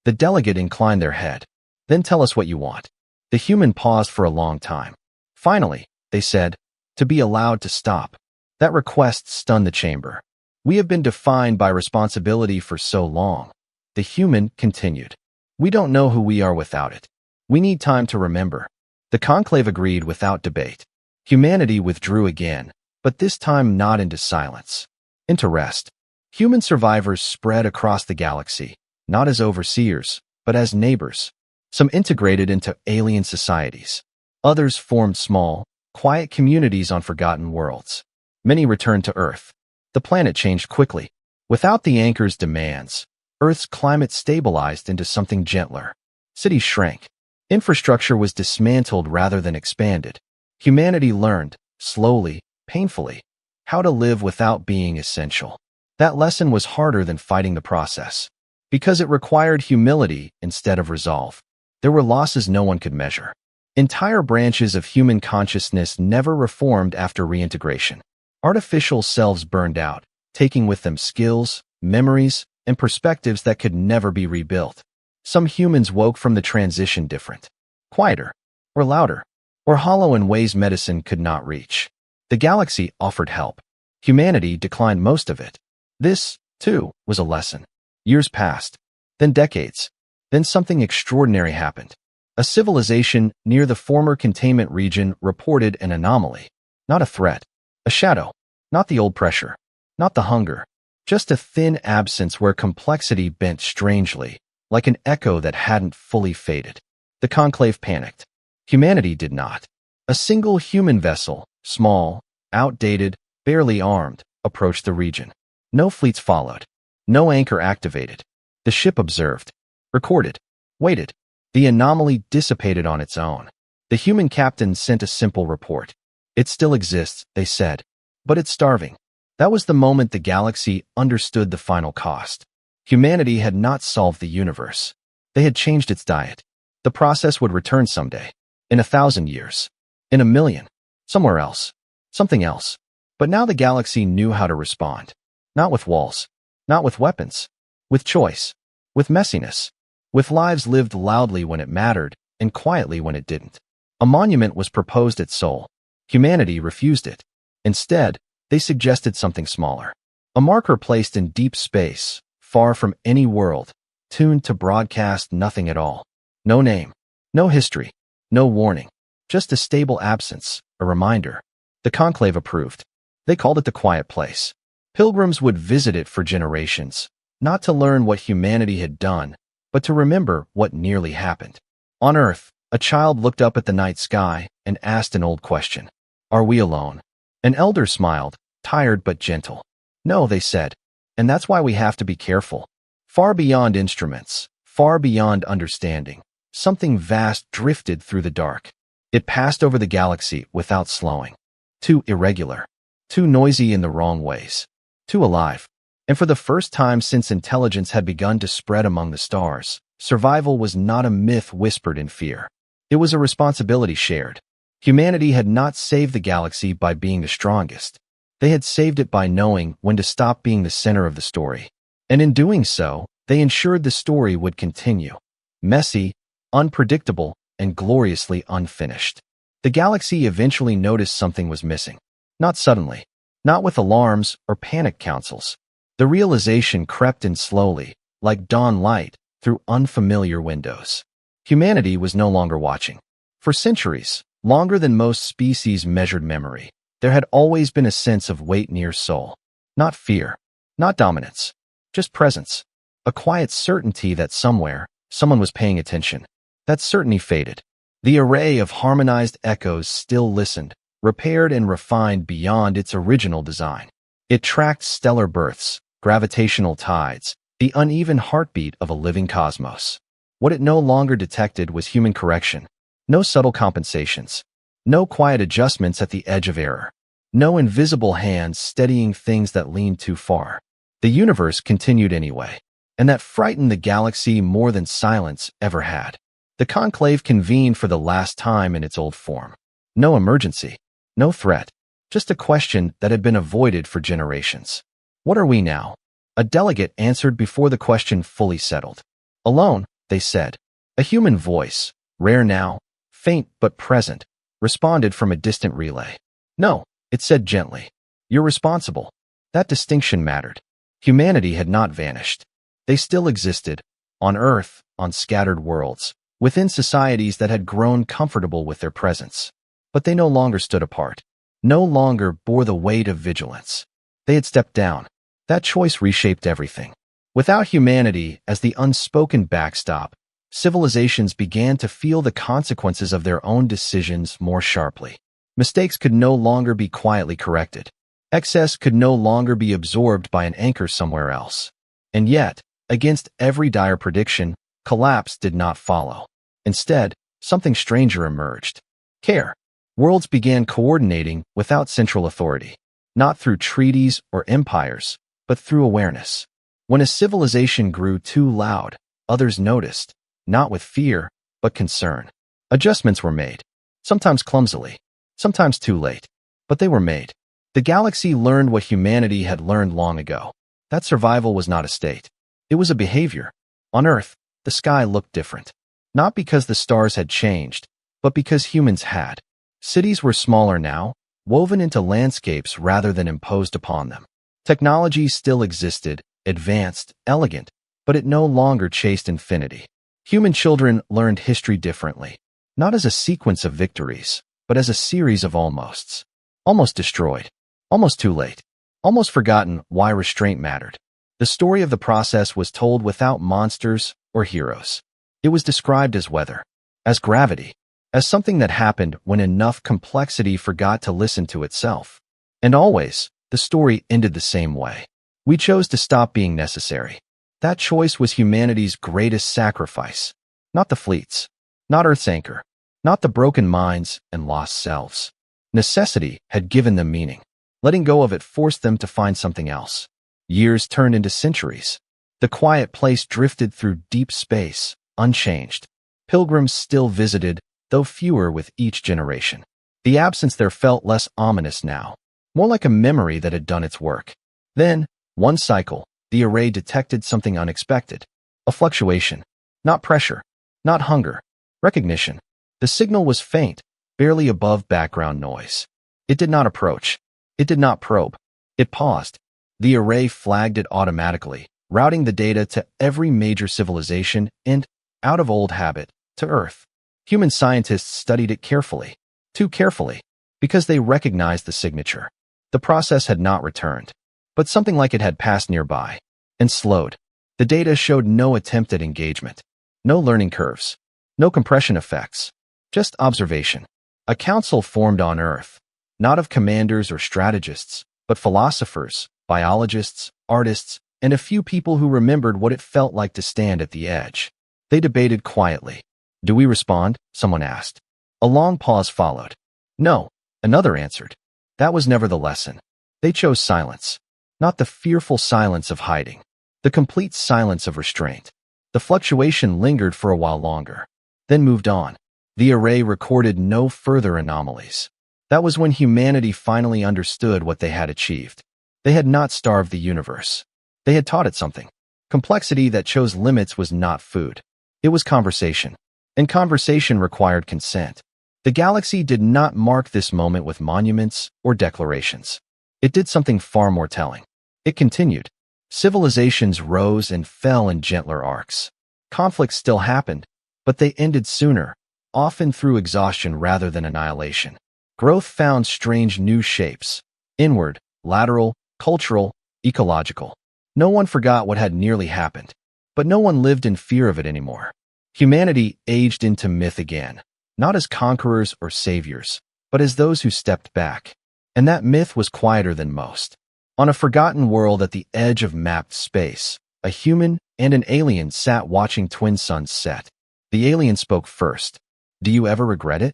The delegate inclined their head. "Then tell us what you want." The human paused for a long time. Finally, they said, "To be allowed to stop." That request stunned the chamber. "We have been defined by responsibility for so long." The human continued. "We don't know who we are without it. We need time to remember." The conclave agreed without debate. Humanity withdrew again, but this time not into silence. Into rest. Human survivors spread across the galaxy, not as overseers, but as neighbors. Some integrated into alien societies. Others formed small, quiet communities on forgotten worlds. Many returned to Earth. The planet changed quickly. Without the anchor's demands, Earth's climate stabilized into something gentler. Cities shrank. Infrastructure was dismantled rather than expanded. Humanity learned, slowly, painfully, how to live without being essential. That lesson was harder than fighting the process, because it required humility instead of resolve. There were losses no one could measure. Entire branches of human consciousness never reformed after reintegration. Artificial selves burned out, taking with them skills, memories, and perspectives that could never be rebuilt. Some humans woke from the transition different, quieter, or louder, or hollow in ways medicine could not reach. The galaxy offered help. Humanity declined most of it. This, too, was a lesson. Years passed, then decades, then something extraordinary happened. A civilization near the former containment region reported an anomaly. Not a threat, a shadow, not the old pressure, not the hunger, just a thin absence where complexity bent strangely, like an echo that hadn't fully faded. The conclave panicked. Humanity did not. A single human vessel, small, outdated, barely armed, approached the region. No fleets followed. No anchor activated. The ship observed, recorded, waited. The anomaly dissipated on its own. The human captain sent a simple report. "It still exists," they said, "but it's starving." That was the moment the galaxy understood the final cost. Humanity had not solved the universe. They had changed its diet. The process would return someday. In 1,000 years. In 1,000,000. Somewhere else. Something else. But now the galaxy knew how to respond. Not with walls. Not with weapons. With choice. With messiness. With lives lived loudly when it mattered and quietly when it didn't. A monument was proposed at Sol. Humanity refused it. Instead, they suggested something smaller. A marker placed in deep space, far from any world, tuned to broadcast nothing at all. No name. No history. No warning. Just a stable absence, a reminder. The conclave approved. They called it the Quiet Place. Pilgrims would visit it for generations, not to learn what humanity had done, but to remember what nearly happened. On Earth, a child looked up at the night sky and asked an old question. "Are we alone?" An elder smiled, tired but gentle. "No," they said, "and that's why we have to be careful." Far beyond instruments, far beyond understanding, something vast drifted through the dark. It passed over the galaxy without slowing. Too irregular. Too noisy in the wrong ways. Too alive. And for the first time since intelligence had begun to spread among the stars, survival was not a myth whispered in fear. It was a responsibility shared. Humanity had not saved the galaxy by being the strongest. They had saved it by knowing when to stop being the center of the story. And in doing so, they ensured the story would continue. Messy, unpredictable, and gloriously unfinished. The galaxy eventually noticed something was missing. Not suddenly, not with alarms or panic councils. The realization crept in slowly, like dawn light, through unfamiliar windows. Humanity was no longer watching. For centuries, longer than most species measured memory, there had always been a sense of weight near soul. Not fear, not dominance, just presence. A quiet certainty that somewhere, someone was paying attention. That certainty faded. The array of harmonized echoes still listened, repaired and refined beyond its original design. It tracked stellar births, gravitational tides, the uneven heartbeat of a living cosmos. What it no longer detected was human correction. No subtle compensations. No quiet adjustments at the edge of error. No invisible hands steadying things that leaned too far. The universe continued anyway, and that frightened the galaxy more than silence ever had. The conclave convened for the last time in its old form. No emergency, no threat, just a question that had been avoided for generations. What are we now? A delegate answered before the question fully settled. Alone, they said. A human voice, rare now, faint but present, responded from a distant relay. No, it said gently. You're responsible. That distinction mattered. Humanity had not vanished. They still existed, on Earth, on scattered worlds, within societies that had grown comfortable with their presence. But they no longer stood apart. No longer bore the weight of vigilance. They had stepped down. That choice reshaped everything. Without humanity as the unspoken backstop, civilizations began to feel the consequences of their own decisions more sharply. Mistakes could no longer be quietly corrected. Excess could no longer be absorbed by an anchor somewhere else. And yet, against every dire prediction, collapse did not follow. Instead, something stranger emerged. Care. Worlds began coordinating without central authority, not through treaties or empires, but through awareness. When a civilization grew too loud, others noticed, not with fear, but concern. Adjustments were made, sometimes clumsily, sometimes too late, but they were made. The galaxy learned what humanity had learned long ago, that survival was not a state. It was a behavior. On Earth, the sky looked different. Not because the stars had changed, but because humans had. Cities were smaller now, woven into landscapes rather than imposed upon them. Technology still existed, advanced, elegant, but it no longer chased infinity. Human children learned history differently, not as a sequence of victories, but as a series of almosts. Almost destroyed, almost too late, almost forgotten why restraint mattered. The story of the process was told without monsters or heroes. It was described as weather, as gravity, as something that happened when enough complexity forgot to listen to itself. And always, the story ended the same way. We chose to stop being necessary. That choice was humanity's greatest sacrifice. Not the fleets, not Earth's anchor, not the broken minds and lost selves. Necessity had given them meaning. Letting go of it forced them to find something else. Years turned into centuries. The quiet place drifted through deep space, unchanged. Pilgrims still visited, though fewer with each generation. The absence there felt less ominous now, more like a memory that had done its work. Then, one cycle, the array detected something unexpected. A fluctuation. Not pressure. Not hunger. Recognition. The signal was faint, barely above background noise. It did not approach. It did not probe. It paused. The array flagged it automatically, routing the data to every major civilization and, out of old habit, to Earth. Human scientists studied it carefully. Too carefully. Because they recognized the signature. The process had not returned. But something like it had passed nearby. And slowed. The data showed no attempt at engagement. No learning curves. No compression effects. Just observation. A council formed on Earth. Not of commanders or strategists, but philosophers, biologists, artists, and a few people who remembered what it felt like to stand at the edge. They debated quietly. Do we respond? Someone asked. A long pause followed. No, another answered. That was never the lesson. They chose silence. Not the fearful silence of hiding. The complete silence of restraint. The fluctuation lingered for a while longer, then moved on. The array recorded no further anomalies. That was when humanity finally understood what they had achieved. They had not starved the universe. They had taught it something. Complexity that chose limits was not food. It was conversation. And conversation required consent. The galaxy did not mark this moment with monuments or declarations. It did something far more telling. It continued. Civilizations rose and fell in gentler arcs. Conflicts still happened, but they ended sooner, often through exhaustion rather than annihilation. Growth found strange new shapes: inward, lateral, cultural, ecological. No one forgot what had nearly happened, but no one lived in fear of it anymore. Humanity aged into myth again, not as conquerors or saviors, but as those who stepped back. And that myth was quieter than most. On a forgotten world at the edge of mapped space, a human and an alien sat watching twin suns set. The alien spoke first. "Do you ever regret it?"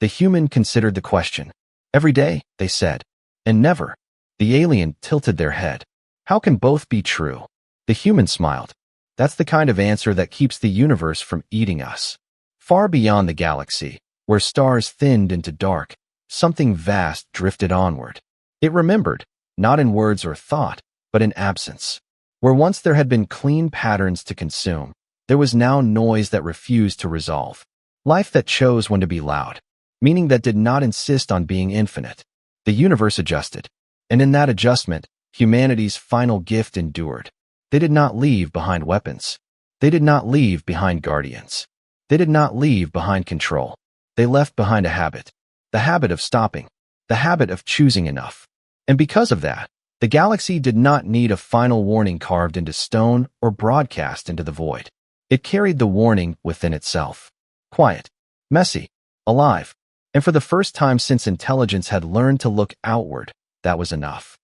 The human considered the question. "Every day," they said. "And never." The alien tilted their head. "How can both be true?" The human smiled. "That's the kind of answer that keeps the universe from eating us." Far beyond the galaxy, where stars thinned into dark, something vast drifted onward. It remembered, not in words or thought, but in absence. Where once there had been clean patterns to consume, there was now noise that refused to resolve. Life that chose when to be loud, meaning that did not insist on being infinite. The universe adjusted, and in that adjustment, humanity's final gift endured. They did not leave behind weapons. They did not leave behind guardians. They did not leave behind control. They left behind a habit. The habit of stopping. The habit of choosing enough. And because of that, the galaxy did not need a final warning carved into stone or broadcast into the void. It carried the warning within itself. Quiet, messy, alive. And for the first time since intelligence had learned to look outward, that was enough.